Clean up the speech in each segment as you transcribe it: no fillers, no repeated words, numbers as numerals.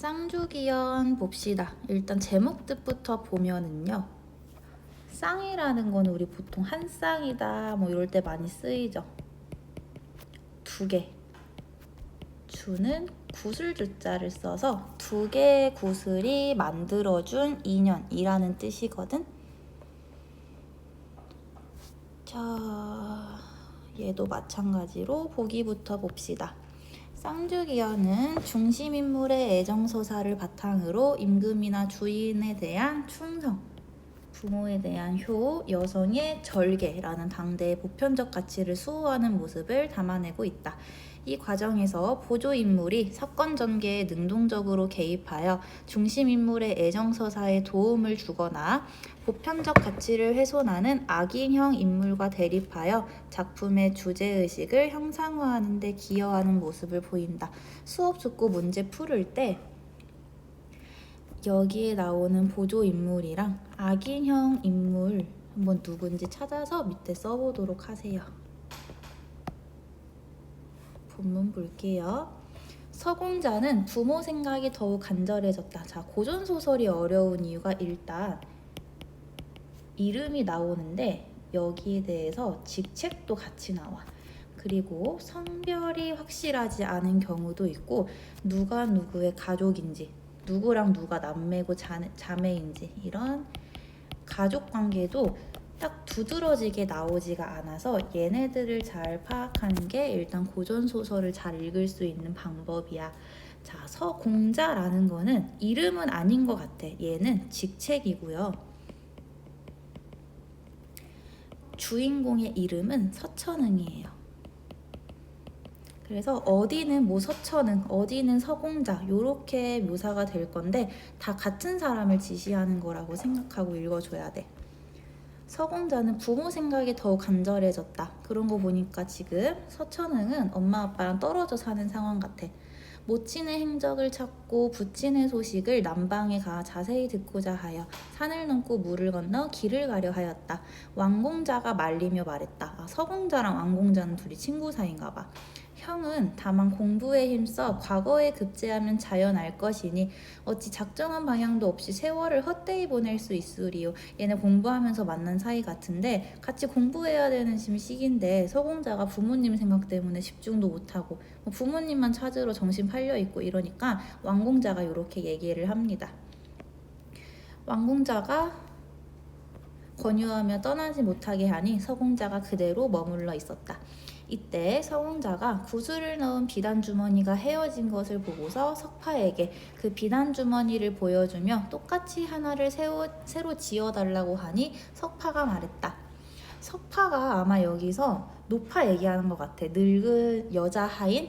쌍주기연 봅시다. 일단 제목 뜻부터 보면은요. 쌍이라는 거는 우리 보통 한 쌍이다 뭐 이럴 때 많이 쓰이죠. 두 개. 주는 구슬주자를 써서 두 개의 구슬이 만들어준 인연이라는 뜻이거든. 자, 얘도 마찬가지로 보기부터 봅시다. 쌍주기연은 중심인물의 애정서사를 바탕으로 임금이나 주인에 대한 충성, 부모에 대한 효, 여성의 절개라는 당대의 보편적 가치를 수호하는 모습을 담아내고 있다. 이 과정에서 보조인물이 사건 전개에 능동적으로 개입하여 중심인물의 애정서사에 도움을 주거나 보편적 가치를 훼손하는 악인형 인물과 대립하여 작품의 주제의식을 형상화하는 데 기여하는 모습을 보인다. 수업 듣고 문제 풀을 때 여기에 나오는 보조인물이랑 악인형 인물 한번 누군지 찾아서 밑에 써보도록 하세요. 본문 볼게요. 서공자는 부모 생각이 더욱 간절해졌다. 자, 고전소설이 어려운 이유가 일단 이름이 나오는데 여기에 대해서 직책도 같이 나와. 그리고 성별이 확실하지 않은 경우도 있고 누가 누구의 가족인지, 누구랑 누가 남매고 자매인지 이런 가족 관계도 딱 두드러지게 나오지가 않아서 얘네들을 잘 파악하는 게 일단 고전소설을 잘 읽을 수 있는 방법이야. 자, 서공자라는 거는 이름은 아닌 것 같아. 얘는 직책이고요. 주인공의 이름은 서천응이에요. 그래서 어디는 뭐 서천응, 어디는 서공자 요렇게 묘사가 될 건데 다 같은 사람을 지시하는 거라고 생각하고 읽어줘야 돼. 서공자는 부모 생각이 더욱 간절해졌다. 그런 거 보니까 지금 서천응은 엄마 아빠랑 떨어져 사는 상황 같아. 모친의 행적을 찾고 부친의 소식을 남방에 가 자세히 듣고자 하여 산을 넘고 물을 건너 길을 가려 하였다. 왕공자가 말리며 말했다. 서공자랑 왕공자는 둘이 친구 사이인가 봐. 형은 다만 공부에 힘써 과거에 급제하면 자연 알 것이니 어찌 작정한 방향도 없이 세월을 헛되이 보낼 수 있으리요. 얘네 공부하면서 만난 사이 같은데 같이 공부해야 되는 지금 시기인데 서공자가 부모님 생각 때문에 집중도 못하고 부모님만 찾으러 정신 팔려있고 이러니까 왕공자가 이렇게 얘기를 합니다. 왕공자가 권유하며 떠나지 못하게 하니 서공자가 그대로 머물러 있었다. 이때 서공자가 구슬을 넣은 비단주머니가 헤어진 것을 보고서 석파에게 그 비단주머니를 보여주며 똑같이 하나를 새로 지어달라고 하니 석파가 말했다. 석파가 아마 여기서 노파 얘기하는 것 같아. 늙은 여자 하인?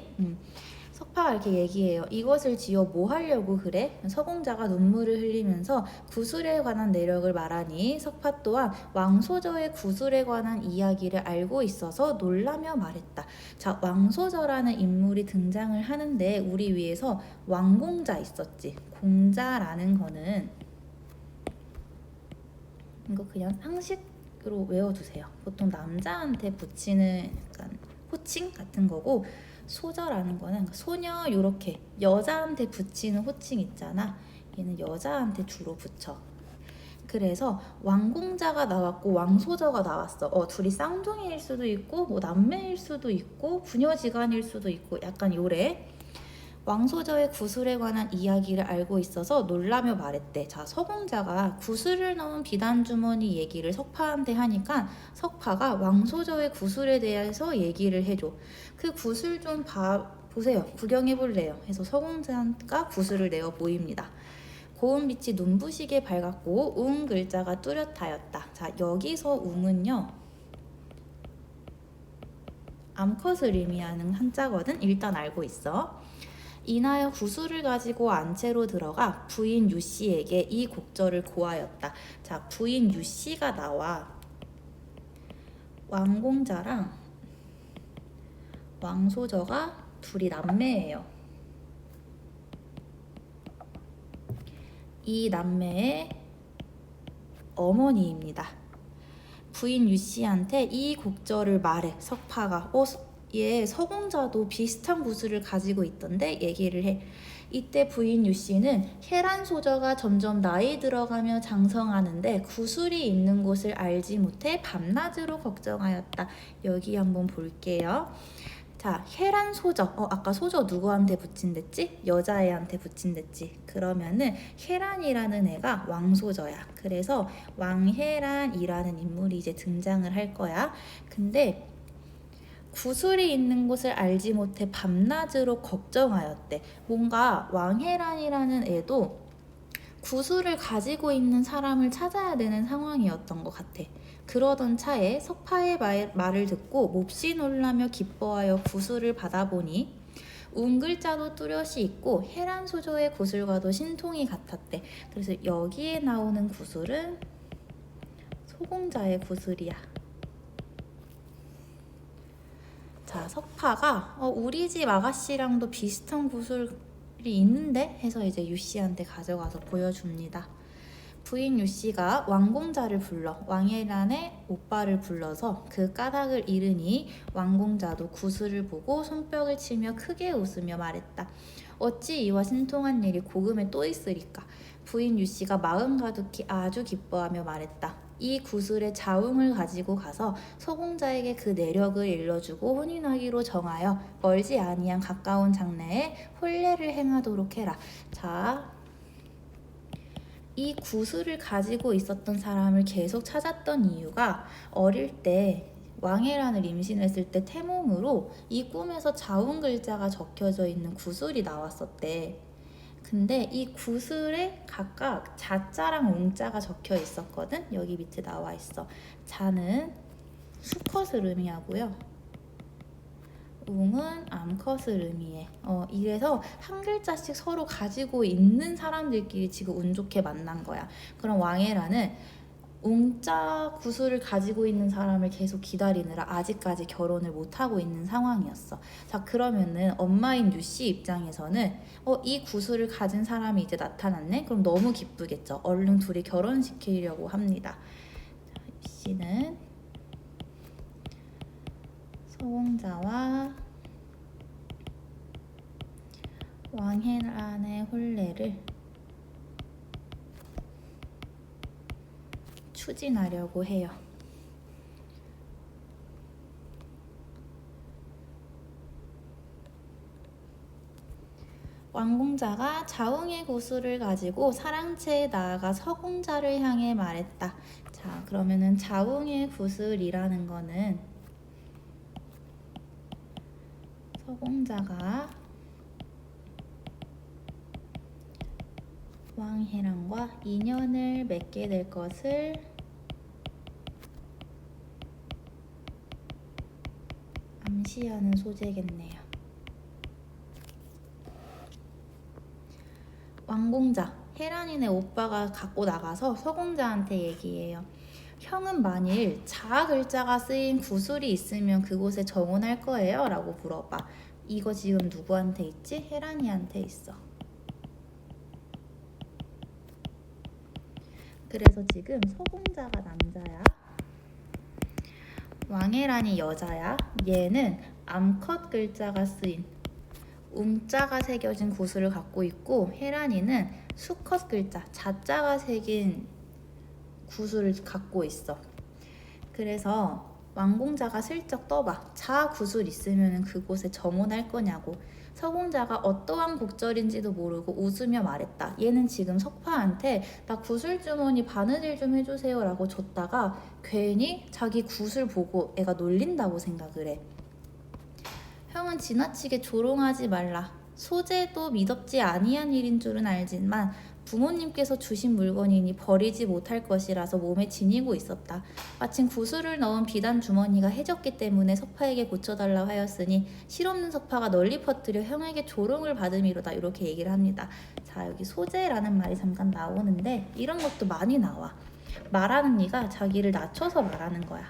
석파가 이렇게 얘기해요. 이것을 지어 뭐 하려고 그래? 서공자가 눈물을 흘리면서 구슬에 관한 내력을 말하니 석파 또한 왕소저의 구슬에 관한 이야기를 알고 있어서 놀라며 말했다. 자, 왕소저라는 인물이 등장을 하는데 우리 위에서 왕공자 있었지. 공자라는 거는 이거 그냥 상식으로 외워두세요. 보통 남자한테 붙이는 약간 호칭 같은 거고 소저라는 거는 소녀 요렇게 여자한테 붙이는 호칭 있잖아. 얘는 여자한테 주로 붙여. 그래서 왕공자가 나왔고 왕소저가 나왔어. 둘이 쌍둥이일 수도 있고 뭐 남매일 수도 있고 부녀지간일 수도 있고 약간 요래. 왕소저의 구슬에 관한 이야기를 알고 있어서 놀라며 말했대. 자, 서공자가 구슬을 넣은 비단주머니 얘기를 석파한테 하니까 석파가 왕소저의 구슬에 대해서 얘기를 해줘. 그 구슬 좀 보세요. 구경해볼래요. 해서 서공자가 구슬을 내어 보입니다. 고운 빛이 눈부시게 밝았고 웅 글자가 뚜렷하였다. 자, 여기서 웅은요 암컷을 의미하는 한자거든. 일단 알고 있어. 인하여 구슬을 가지고 안채로 들어가 부인 유씨에게 이 곡절을 고하였다. 자, 부인 유씨가 나와. 왕공자랑 왕소저가 둘이 남매예요. 이 남매의 어머니입니다. 부인 유씨한테 이 곡절을 말해. 석파가 얘 서공자도 비슷한 구슬을 가지고 있던데 얘기를 해. 이때 부인 유씨는 혜란 소저가 점점 나이 들어가며 장성하는데 구슬이 있는 곳을 알지 못해 밤낮으로 걱정하였다. 여기 한번 볼게요. 자, 혜란 소저. 아까 소저 누구한테 붙인댔지? 여자애한테 붙인댔지. 그러면은 혜란이라는 애가 왕소저야. 그래서 왕혜란이라는 인물이 이제 등장을 할 거야. 근데 구슬이 있는 곳을 알지 못해 밤낮으로 걱정하였대. 뭔가 왕혜란이라는 애도 구슬을 가지고 있는 사람을 찾아야 되는 상황이었던 것 같아. 그러던 차에 석파의 말을 듣고 몹시 놀라며 기뻐하여 구슬을 받아보니 운글자도 뚜렷이 있고 혜란 소조의 구슬과도 신통이 같았대. 그래서 여기에 나오는 구슬은 소공자의 구슬이야. 자, 석파가 우리 집 아가씨랑도 비슷한 구슬이 있는데 해서 이제 유씨한테 가져가서 보여줍니다. 부인 유씨가 왕공자를 불러 왕혜란의 오빠를 불러서 그 까닭을 이르니 왕공자도 구슬을 보고 손뼉을 치며 크게 웃으며 말했다. 어찌 이와 신통한 일이 고금에 또 있으리까? 부인 유씨가 마음 가득히 아주 기뻐하며 말했다. 이 구슬의 자웅을 가지고 가서 서공자에게 그 내력을 일러주고 혼인하기로 정하여 멀지 아니한 가까운 장래에 혼례를 행하도록 해라. 자, 이 구슬을 가지고 있었던 사람을 계속 찾았던 이유가 어릴 때 왕혜란을 임신했을 때 태몽으로 이 꿈에서 자웅 글자가 적혀져 있는 구슬이 나왔었대. 근데 이 구슬에 각각 자자랑 웅자가 적혀 있었거든. 여기 밑에 나와 있어. 자는 수컷을 의미하고요. 웅은 암컷을 의미해. 이래서 한 글자씩 서로 가지고 있는 사람들끼리 지금 운 좋게 만난 거야. 그럼 왕혜란은 웅자 구슬을 가지고 있는 사람을 계속 기다리느라 아직까지 결혼을 못하고 있는 상황이었어. 자, 그러면은 엄마인 유씨 입장에서는 이 구슬을 가진 사람이 이제 나타났네? 그럼 너무 기쁘겠죠. 얼른 둘이 결혼시키려고 합니다. 유씨는 서공자와 왕혜란의 혼례를 추진하려고 해요. 왕공자가 자웅의 구슬을 가지고 사랑채에 나아가 서공자를 향해 말했다. 자, 그러면은 자웅의 구슬이라는 거는 서공자가 왕혜란과 인연을 맺게 될 것을 암시하는 소재겠네요. 왕공자, 혜란이네 오빠가 갖고 나가서 서공자한테 얘기해요. 형은 만일 자 글자가 쓰인 구슬이 있으면 그곳에 정혼할 거예요? 라고 물어봐. 이거 지금 누구한테 있지? 혜란이한테 있어. 그래서 지금 서공자가 남자야. 왕혜란이 여자야. 얘는 암컷 글자가 쓰인 웅자가 새겨진 구슬을 갖고 있고 혜란이는 수컷 글자 자자가 새긴 구슬을 갖고 있어. 그래서 왕공자가 슬쩍 떠봐. 자 구슬 있으면 그곳에 정혼할 거냐고. 서공자가 어떠한 곡절인지도 모르고 웃으며 말했다. 얘는 지금 석파한테 나 구슬 주머니 바느질 좀 해주세요 라고 줬다가 괜히 자기 구슬 보고 애가 놀린다고 생각을 해. 형은 지나치게 조롱하지 말라. 소재도 미덥지 아니한 일인 줄은 알지만 부모님께서 주신 물건이니 버리지 못할 것이라서 몸에 지니고 있었다. 마침 구슬을 넣은 비단 주머니가 해졌기 때문에 석파에게 고쳐달라고 하였으니 실없는 석파가 널리 퍼뜨려 형에게 조롱을 받음이로다. 이렇게 얘기를 합니다. 자, 여기 소재라는 말이 잠깐 나오는데 이런 것도 많이 나와. 말하는 이가 자기를 낮춰서 말하는 거야.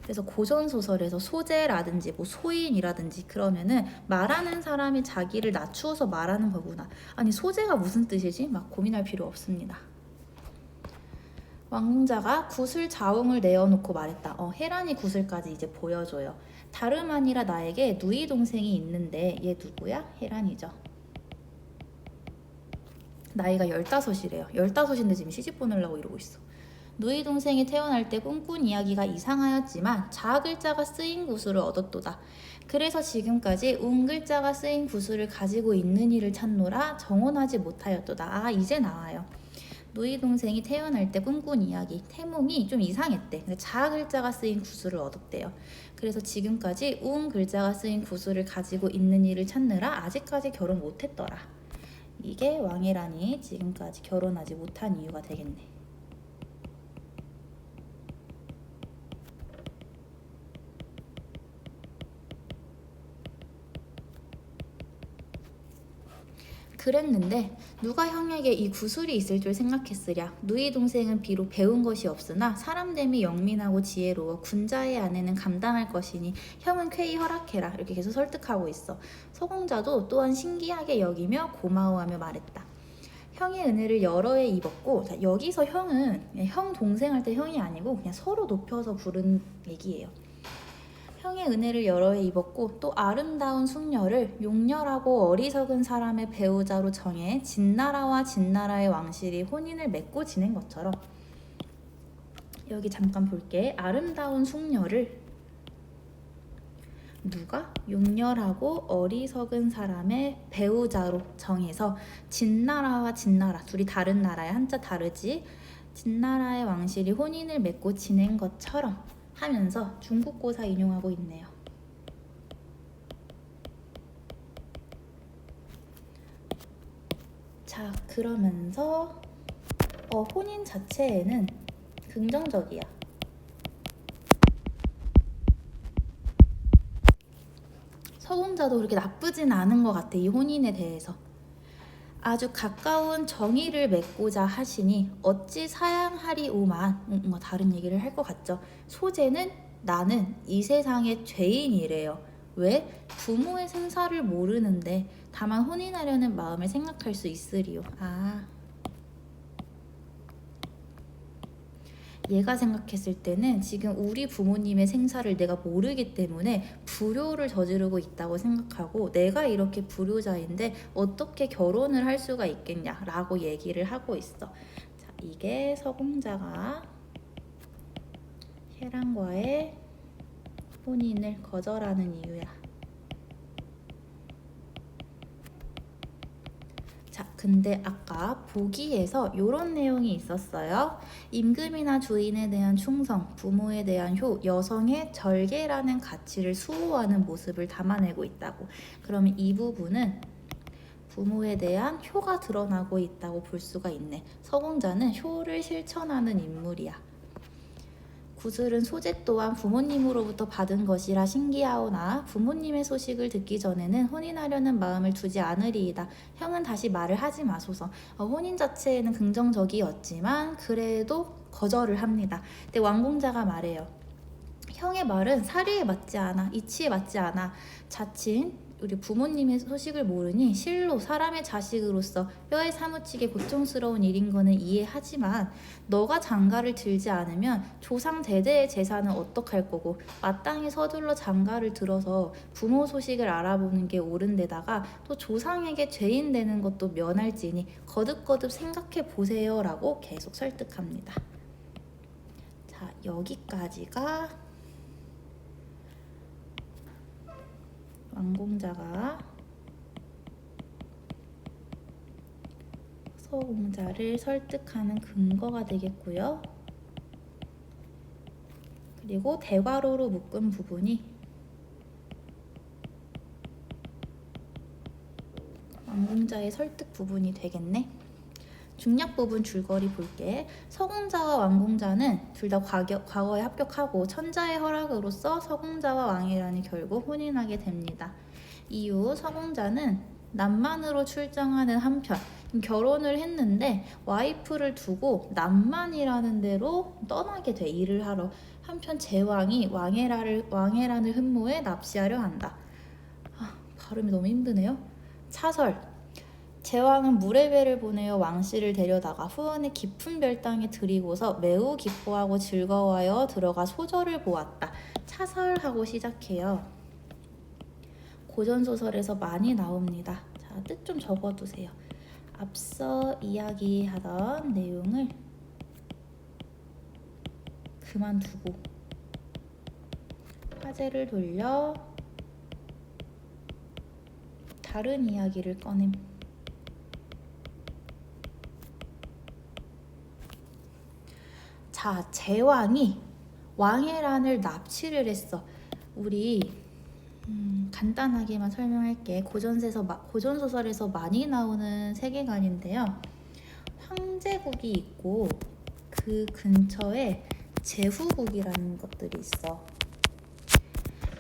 그래서 고전 소설에서 소재라든지 뭐 소인이라든지 그러면은 말하는 사람이 자기를 낮추어서 말하는 거구나. 아니 소재가 무슨 뜻이지? 막 고민할 필요 없습니다. 왕공자가 구슬 자웅을 내어놓고 말했다. 헤란이 구슬까지 이제 보여줘요. 다름 아니라 나에게 누이 동생이 있는데 얘 누구야? 헤란이죠. 나이가 15이래요. 15인데 지금 시집 보내려고 이러고 있어. 누이 동생이 태어날 때 꿈꾼 이야기가 이상하였지만 자 글자가 쓰인 구슬을 얻었도다. 그래서 지금까지 운 글자가 쓰인 구슬을 가지고 있는 이를 찾노라 정언하지 못하였도다. 이제 나와요. 누이 동생이 태어날 때 꿈꾼 이야기, 태몽이 좀 이상했대. 자 글자가 쓰인 구슬을 얻었대요. 그래서 지금까지 운 글자가 쓰인 구슬을 가지고 있는 이를 찾느라 아직까지 결혼 못했더라. 이게 왕혜란이 지금까지 결혼하지 못한 이유가 되겠네. 그랬는데 누가 형에게 이 구슬이 있을 줄 생각했으랴. 누이 동생은 비록 배운 것이 없으나 사람됨이 영민하고 지혜로워 군자의 아내는 감당할 것이니 형은 쾌히 허락해라. 이렇게 계속 설득하고 있어. 서공자도 또한 신기하게 여기며 고마워하며 말했다. 형의 은혜를 여러 해 입었고, 자, 여기서 형은 형 동생 할 때 형이 아니고 그냥 서로 높여서 부른 얘기예요. 형의 은혜를 여러 해 입었고 또 아름다운 숙녀를 용렬하고 어리석은 사람의 배우자로 정해 진나라와 진나라의 왕실이 혼인을 맺고 지낸 것처럼. 여기 잠깐 볼게. 아름다운 숙녀를 누가? 용렬하고 어리석은 사람의 배우자로 정해서 진나라와 진나라, 둘이 다른 나라야. 한자 다르지? 진나라의 왕실이 혼인을 맺고 지낸 것처럼 하면서 중국고사 인용하고 있네요. 자, 그러면서 혼인 자체에는 긍정적이야. 서공자도 그렇게 나쁘진 않은 것 같아. 이 혼인에 대해서. 아주 가까운 정의를 맺고자 하시니 어찌 사양하리오만. 뭔가 다른 얘기를 할 것 같죠. 소재는 나는 이 세상의 죄인이래요. 왜? 부모의 생사를 모르는데 다만 혼인하려는 마음을 생각할 수 있으리요. 얘가 생각했을 때는 지금 우리 부모님의 생사를 내가 모르기 때문에 불효를 저지르고 있다고 생각하고 내가 이렇게 불효자인데 어떻게 결혼을 할 수가 있겠냐라고 얘기를 하고 있어. 자, 이게 서공자가 혜란과의 혼인을 거절하는 이유야. 자, 근데 아까 보기에서 이런 내용이 있었어요. 임금이나 주인에 대한 충성, 부모에 대한 효, 여성의 절개라는 가치를 수호하는 모습을 담아내고 있다고. 그러면 이 부분은 부모에 대한 효가 드러나고 있다고 볼 수가 있네. 서공자는 효를 실천하는 인물이야. 구슬은 소재 또한 부모님으로부터 받은 것이라 신기하오나 부모님의 소식을 듣기 전에는 혼인하려는 마음을 두지 않으리이다. 형은 다시 말을 하지 마소서. 혼인 자체에는 긍정적이었지만 그래도 거절을 합니다. 근데 왕공자가 말해요. 형의 말은 사리에 맞지 않아. 이치에 맞지 않아. 자친 우리 부모님의 소식을 모르니 실로 사람의 자식으로서 뼈에 사무치게 고통스러운 일인 거는 이해하지만 너가 장가를 들지 않으면 조상 대대의 재산은 어떡할 거고 마땅히 서둘러 장가를 들어서 부모 소식을 알아보는 게 옳은 데다가 또 조상에게 죄인 되는 것도 면할지니 거듭거듭 생각해 보세요 라고 계속 설득합니다. 자, 여기까지가 왕공자가 서공자를 설득하는 근거가 되겠고요. 그리고 대괄호로 묶은 부분이 왕공자의 설득 부분이 되겠네. 중략 부분 줄거리 볼게. 서공자와 왕공자는 둘 다 과거에 합격하고 천자의 허락으로서 서공자와 왕혜란이 결국 혼인하게 됩니다. 이후 서공자는 남만으로 출정하는 한편 결혼을 했는데 와이프를 두고 남만이라는 데로 떠나게 돼, 일을 하러. 한편 제왕이 왕해란을 흠모해 납치하려 한다. 발음이 너무 힘드네요. 차설. 제왕은 물의 배를 보내어 왕씨를 데려다가 후원의 깊은 별당에 들이고서 매우 기뻐하고 즐거워하여 들어가 소절을 보았다. 차설하고 시작해요. 고전소설에서 많이 나옵니다. 자, 뜻 좀 적어두세요. 앞서 이야기하던 내용을 그만두고 화제를 돌려 다른 이야기를 꺼냄. 자, 제왕이 왕해란을 납치를 했어. 우리 간단하게만 설명할게. 고전소설에서 많이 나오는 세계관인데요. 황제국이 있고 그 근처에 제후국이라는 것들이 있어.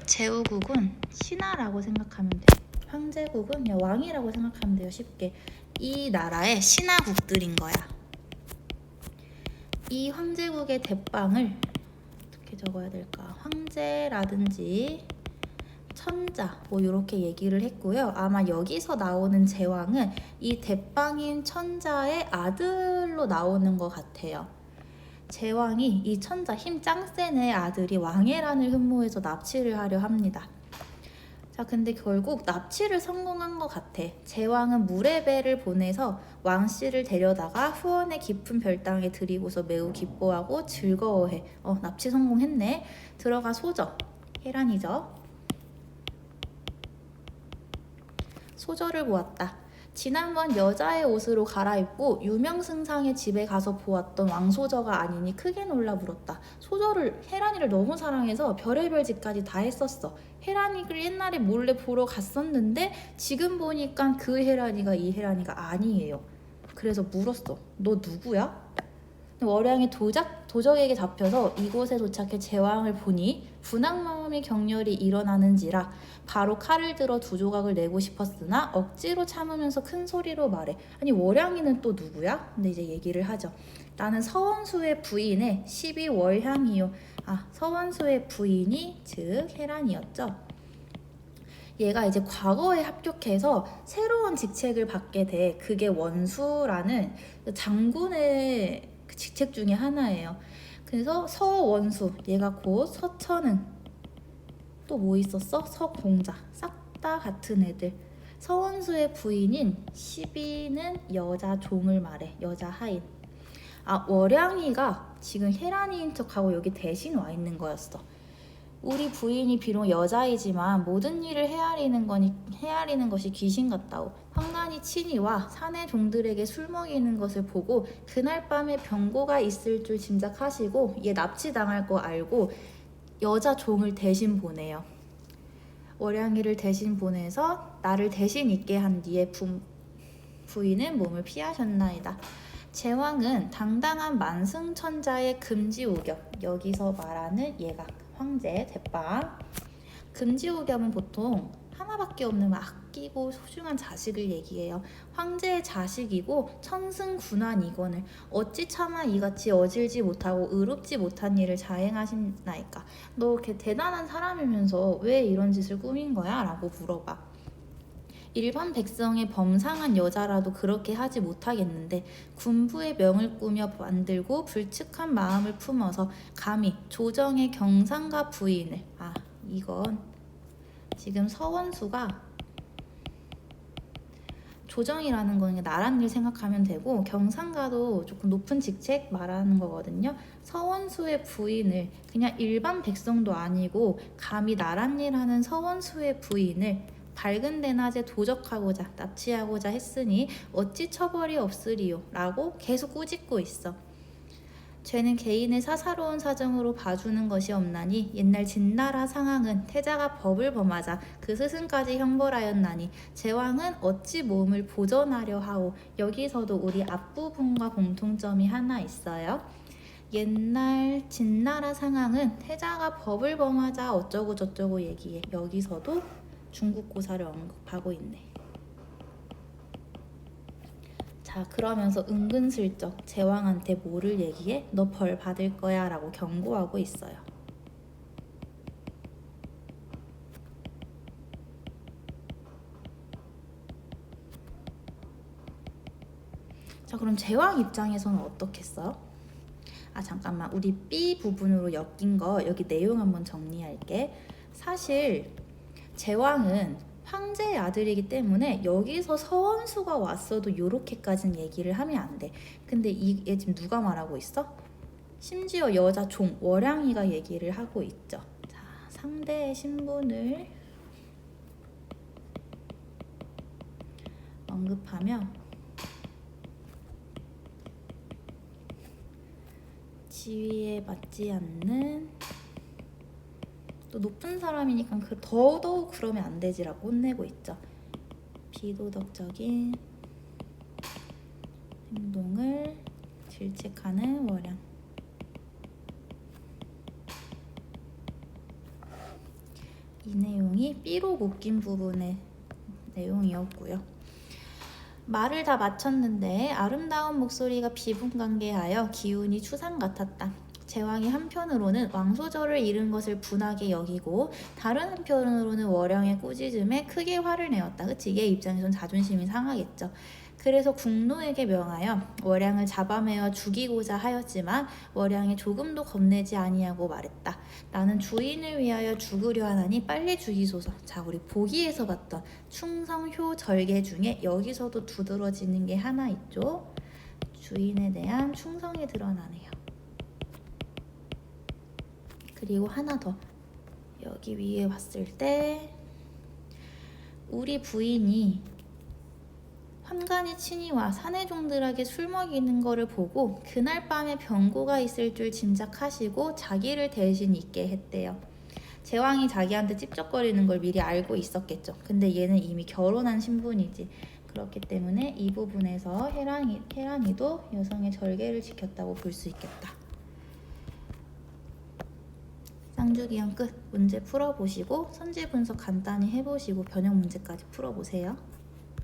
제후국은 신하라고 생각하면 돼. 황제국은 그냥 왕이라고 생각하면 돼요. 쉽게. 이 나라의 신하국들인 거야. 이 황제국의 대빵을 어떻게 적어야 될까? 황제라든지 천자 뭐 이렇게 얘기를 했고요. 아마 여기서 나오는 제왕은 이 대빵인 천자의 아들로 나오는 것 같아요. 제왕이 이 천자 힘 짱 센 애 아들이 왕해란을 흠모해서 납치를 하려 합니다. 자, 근데 결국 납치를 성공한 것 같아. 제왕은 물의 배를 보내서 왕씨를 데려다가 후원의 깊은 별당에 들이고서 매우 기뻐하고 즐거워해. 납치 성공했네. 들어가 소저. 해란이죠. 소절을 보았다. 지난번 여자의 옷으로 갈아입고 유명승상의 집에 가서 보았던 왕소저가 아니니 크게 놀라 물었다. 소저를 해란이를 너무 사랑해서 별의별 짓까지 다 했었어. 해란이를 옛날에 몰래 보러 갔었는데 지금 보니까 그 해란이가 이 해란이가 아니에요. 그래서 물었어. 너 누구야? 월양이 도적에게 잡혀서 이곳에 도착해 제왕을 보니 분한 마음의 격렬이 일어나는지라 바로 칼을 들어 두 조각을 내고 싶었으나 억지로 참으면서 큰 소리로 말해. 아니, 월양이는 또 누구야? 근데 이제 얘기를 하죠. 나는 서원수의 부인의 12월향이요. 서원수의 부인이 즉 해란이었죠. 얘가 이제 과거에 합격해서 새로운 직책을 받게 돼. 그게 원수라는 장군의 직책 중에 하나예요. 그래서 서원수, 얘가 곧 서천은, 또 뭐 있었어? 서공자, 싹 다 같은 애들. 서원수의 부인인 시비는 여자 종을 말해. 여자 하인. 월양이가 지금 해란이인 척하고 여기 대신 와 있는 거였어. 우리 부인이 비록 여자이지만 모든 일을 헤아리는 것이 귀신 같다오. 황난이 친히 와 사내 종들에게 술 먹이는 것을 보고 그날 밤에 병고가 있을 줄 짐작하시고 얘 납치당할 거 알고 여자 종을 대신 보내요. 월양이를 대신 보내서 나를 대신 있게 한 뒤에 부인은 몸을 피하셨나이다. 제왕은 당당한 만승천자의 금지우격, 여기서 말하는 얘가 황제 대빵. 금지우겸은 보통 하나밖에 없는 아끼고 소중한 자식을 얘기해요. 황제의 자식이고 천승군한 이건을 어찌 차마 이같이 어질지 못하고 의롭지 못한 일을 자행하시나이까. 너 이렇게 대단한 사람이면서 왜 이런 짓을 꾸민 거야? 라고 물어봐. 일반 백성의 범상한 여자라도 그렇게 하지 못하겠는데 군부의 명을 꾸며 만들고 불측한 마음을 품어서 감히 조정의 경상가 부인을, 이건 지금 서원수가, 조정이라는 거는 나란 일 생각하면 되고 경상가도 조금 높은 직책 말하는 거거든요. 서원수의 부인을, 그냥 일반 백성도 아니고 감히 나란 일 하는 서원수의 부인을 밝은 대낮에 도적하고자 납치하고자 했으니 어찌 처벌이 없으리요 라고 계속 꾸짖고 있어. 죄는 개인의 사사로운 사정으로 봐주는 것이 없나니 옛날 진나라 상황은 태자가 법을 범하자 그 스승까지 형벌하였나니 제왕은 어찌 몸을 보전하려 하오. 여기서도 우리 앞부분과 공통점이 하나 있어요. 옛날 진나라 상황은 태자가 법을 범하자 어쩌고 저쩌고 얘기해. 여기서도 중국고사를 언급하고 있네. 자, 그러면서 은근슬쩍 제왕한테 뭐를 얘기해? 너 벌 받을 거야 라고 경고하고 있어요. 자, 그럼 제왕 입장에서는 어떻겠어? 아, 잠깐만, 우리 B 부분으로 엮인 거 여기 내용 한번 정리할게. 사실 제왕은 황제의 아들이기 때문에 여기서 서원수가 왔어도 요렇게까지는 얘기를 하면 안 돼. 근데 이게 지금 누가 말하고 있어? 심지어 여자 종 월양이가 얘기를 하고 있죠. 자, 상대의 신분을 언급하며 지위에 맞지 않는 또 높은 사람이니까 더더욱 그러면 안 되지라고 혼내고 있죠. 비도덕적인 행동을 질책하는 월양. 이 내용이 B로 묶인 부분의 내용이었고요. 말을 다 마쳤는데 아름다운 목소리가 비분간계하여 기운이 추상 같았다. 제왕이 한편으로는 왕소절을 잃은 것을 분하게 여기고 다른 한편으로는 월양의 꾸짖음에 크게 화를 내었다. 그치? 얘 입장에선 자존심이 상하겠죠. 그래서 국노에게 명하여 월양을 잡아매어 죽이고자 하였지만 월양이 조금도 겁내지 아니하고 말했다. 나는 주인을 위하여 죽으려 하나니 빨리 죽이소서. 자, 우리 보기에서 봤던 충성효 절개 중에 여기서도 두드러지는 게 하나 있죠. 주인에 대한 충성이 드러나네요. 그리고 하나 더, 여기 위에 봤을 때 우리 부인이 환관이 친히와 사내종들에게 술 먹이는 거를 보고 그날 밤에 병고가 있을 줄 짐작하시고 자기를 대신 있게 했대요. 제왕이 자기한테 찝쩍거리는 걸 미리 알고 있었겠죠. 근데 얘는 이미 결혼한 신분이지. 그렇기 때문에 이 부분에서 해랑이도 여성의 절개를 지켰다고 볼 수 있겠다. 쌍주기형 끝. 문제 풀어보시고 선지 분석 간단히 해보시고 변형 문제까지 풀어보세요.